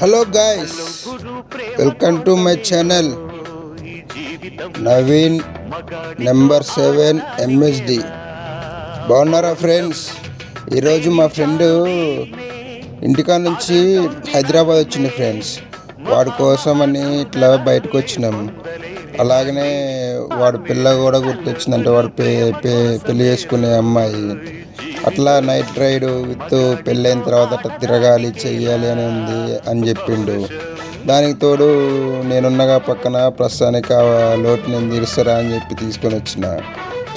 Hello guys, welcome to my channel Naveen number 7 MSD. బాగున్నారా friends? ఈరోజు మా ఫ్రెండ్ ఇంటికా నుంచి హైదరాబాద్ వచ్చింది ఫ్రెండ్స్. వాడి కోసం అని ఇట్లా బయటకు వచ్చినాం. అలాగనే వాడి పిల్ల కూడా గుర్తొచ్చిందంటే వాడు పెళ్ళి చేసుకునే అమ్మాయి. అట్లా నైట్ రైడ్ విత్ పెళ్ళైన తర్వాత అట్లా తిరగాలి చెయ్యాలి అని ఉంది అని చెప్పిండు. దానికి తోడు నేనున్నగా పక్కన ప్రస్తుతానికి ఆ లోటు నేను తీరుస్తారా అని చెప్పి తీసుకొని వచ్చిన.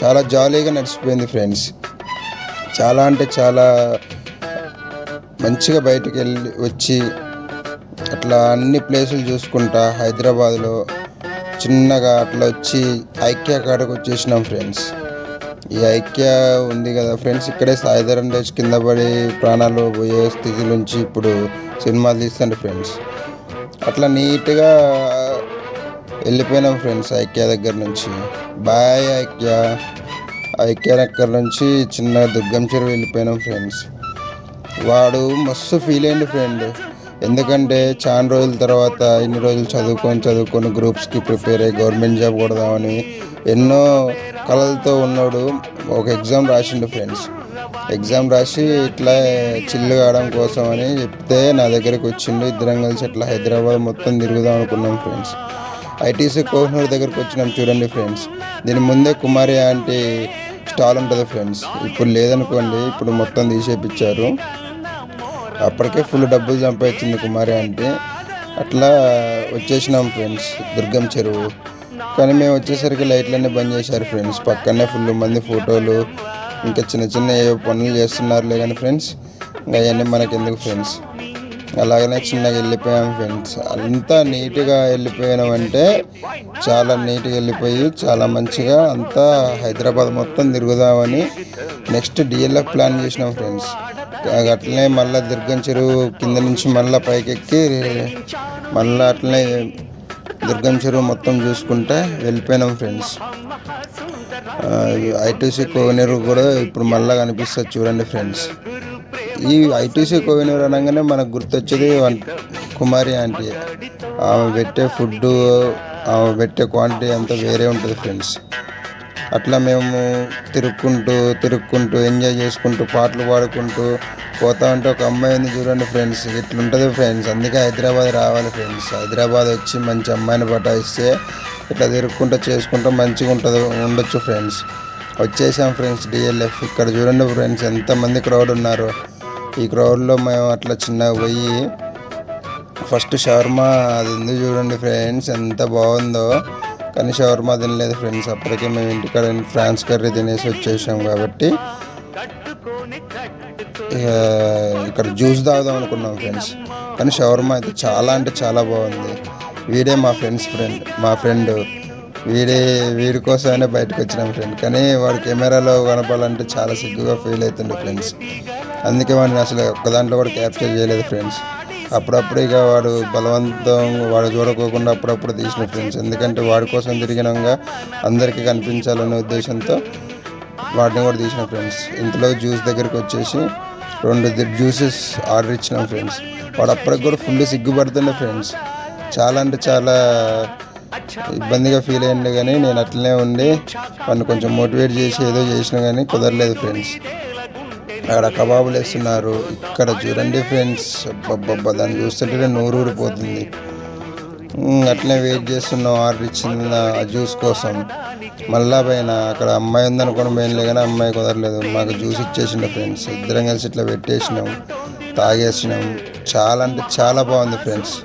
చాలా జాలీగా నడిచిపోయింది ఫ్రెండ్స్. చాలా అంటే చాలా మంచిగా బయటకు వెళ్ళి వచ్చి అట్లా అన్ని ప్లేసులు చూసుకుంటా హైదరాబాద్లో చిన్నగా అట్లా వచ్చి ఐక్య కాడకు వచ్చేసినాం ఫ్రెండ్స్. ఈ ఐక్య ఉంది కదా ఫ్రెండ్స్, ఇక్కడే సాయిధరం డేస్ కింద పడి ప్రాణాలు పోయే స్థితి నుంచి ఇప్పుడు సినిమాలు తీస్తాను ఫ్రెండ్స్. అట్లా నీట్గా వెళ్ళిపోయినాం ఫ్రెండ్స్ ఐక్య దగ్గర నుంచి. బాయ్ ఐక్య దగ్గర నుంచి చిన్న దుర్గం చెరువు వెళ్ళిపోయినాం ఫ్రెండ్స్. వాడు మస్తు ఫీల్ అయ్యింది ఫ్రెండ్. ఎందుకంటే చాలా రోజుల తర్వాత ఇన్ని రోజులు చదువుకొని గ్రూప్స్కి ప్రిపేర్ అయ్యి గవర్నమెంట్ జాబ్ కొడదామని ఎన్నో కళలతో ఉన్నాడు. ఒక ఎగ్జామ్ రాసిండు ఫ్రెండ్స్. ఎగ్జామ్ రాసి ఇట్లా చిల్లు కావడం కోసం అని చెప్తే నా దగ్గరికి వచ్చిండు. ఇద్దరం కలిసి ఇట్లా హైదరాబాద్ మొత్తం తిరుగుదాం అనుకున్నాం ఫ్రెండ్స్. ఐటీసీ కోహినూర్ దగ్గరికి వచ్చినాం చూడండి ఫ్రెండ్స్. దీని ముందే కుమారి ఆంటీ స్టాల్ ఉంటుంది ఫ్రెండ్స్. ఇప్పుడు లేదనుకోండి, ఇప్పుడు మొత్తం తీసేపించారు. అప్పటికే ఫుల్ డబ్బులు సంపాదించింది కుమారి ఆంటీ. అట్లా వచ్చేసినాం ఫ్రెండ్స్ దుర్గం చెరువు. కానీ మేము వచ్చేసరికి లైట్లన్నీ బంద్ చేశారు ఫ్రెండ్స్. పక్కనే ఫుల్ మంది ఫోటోలు ఇంకా చిన్న చిన్న ఏవో పనులు చేస్తున్నారులే కానీ ఫ్రెండ్స్, ఇంకా అవన్నీ మనకి ఎందుకు ఫ్రెండ్స్. అలాగనే చిన్నగా వెళ్ళిపోయాం ఫ్రెండ్స్. అంతా నీట్గా వెళ్ళిపోయామంటే చాలా నీట్గా వెళ్ళిపోయి చాలా మంచిగా అంతా హైదరాబాద్ మొత్తం తిరుగుదామని నెక్స్ట్ డిఎల్ఎఫ్ ప్లాన్ చేసినాం ఫ్రెండ్స్. అట్లనే మళ్ళీ దుర్గం చెరువు కింద నుంచి మళ్ళీ పైకెక్కి మళ్ళీ అట్లనే దుర్గం చెరువు మొత్తం చూసుకుంటే వెళ్ళిపోయినాం ఫ్రెండ్స్. ఐటీసీ కోహినూర్ కూడా ఇప్పుడు మళ్ళీ కనిపిస్తుంది చూడండి ఫ్రెండ్స్. ఈ ఐటీసీ కోహినూర్ అనగానే మనకు గుర్తొచ్చేది కుమారి ఆంటీ. ఆమె పెట్టే ఫుడ్డు, ఆమె పెట్టే క్వాంటిటీ అంతా వేరే ఉంటుంది ఫ్రెండ్స్. అట్లా మేము తిరుక్కుంటూ ఎంజాయ్ చేసుకుంటూ పాటలు పాడుకుంటూ పోతా ఉంటే ఒక అమ్మాయి ఉంది చూడండి ఫ్రెండ్స్. ఇట్లుంటుంది ఫ్రెండ్స్. అందుకే హైదరాబాద్ రావాలి ఫ్రెండ్స్. హైదరాబాద్ వచ్చి మంచి అమ్మాయిని పటాయిస్తే ఇట్లా తిరుక్కుంటూ చేసుకుంటూ మంచిగా ఉండొచ్చు ఫ్రెండ్స్. వచ్చేసాం ఫ్రెండ్స్ డిఎల్ఎఫ్. ఇక్కడ చూడండి ఫ్రెండ్స్ ఎంతమంది క్రౌడ్ ఉన్నారు. ఈ క్రౌడ్లో మేము అట్లా చిన్నగా పోయి ఫస్ట్ షవర్మా అది ఉంది చూడండి ఫ్రెండ్స్, ఎంత బాగుందో. కానీ షవర్మా తినలేదు ఫ్రెండ్స్. అప్పటికే మేము ఇంటికాడ ఫ్రాన్స్ కర్రీ తినేసి వచ్చేసాం కాబట్టి ఇక్కడ జ్యూస్ తాగుదాం అనుకున్నాం ఫ్రెండ్స్. కానీ షవర్మా అయితే చాలా అంటే చాలా బాగుంది. వీడే మా ఫ్రెండ్ వీడి కోసమైనా బయటకు వచ్చినాం ఫ్రెండ్. కానీ వాడు కెమెరాలో కనపాలంటే చాలా సిగ్గుగా ఫీల్ అవుతుండే ఫ్రెండ్స్. అందుకే వాడిని అసలు ఒక్క దాంట్లో కూడా క్యాప్చర్ చేయలేదు ఫ్రెండ్స్. అప్పుడప్పుడు ఇక వాడు వాడు చూడకోకుండా అప్పుడప్పుడు తీసిన ఫ్రెండ్స్. ఎందుకంటే వాడి కోసం తిరిగినాక అందరికీ కనిపించాలనే ఉద్దేశంతో వాటిని కూడా తీసిన ఫ్రెండ్స్. ఇంతలో జ్యూస్ దగ్గరికి వచ్చేసి 2 జ్యూసెస్ ఆర్డర్ ఇచ్చినాం ఫ్రెండ్స్. వాడు అప్పటికి కూడా ఫుల్ సిగ్గుపడుతుండే ఫ్రెండ్స్. చాలా అంటే చాలా ఇబ్బందిగా ఫీల్ అయ్యింది. కానీ నేను అట్లనే ఉండి వాడిని కొంచెం మోటివేట్ చేసి ఏదో చేసినా కానీ కుదరలేదు ఫ్రెండ్స్. అక్కడ కబాబులు వేస్తున్నారు. ఇక్కడ చూడండి ఫ్రెండ్స్, దాన్ని చూస్తుంటే నోరు ఊరిపోతుంది. అట్లనే వెయిట్ చేస్తున్నాం ఆర్డర్ ఇచ్చిన జ్యూస్ కోసం. మళ్ళా పైన అక్కడ అమ్మాయి ఉందనుకోవడం పోయినలే కానీ అమ్మాయి కుదరలేదు. మాకు జ్యూస్ ఇచ్చేసిండే ఫ్రెండ్స్. ఇద్దరం కలిసి ఇట్లా పెట్టేసినాం, తాగేసినాం. చాలా అంటే చాలా బాగుంది ఫ్రెండ్స్.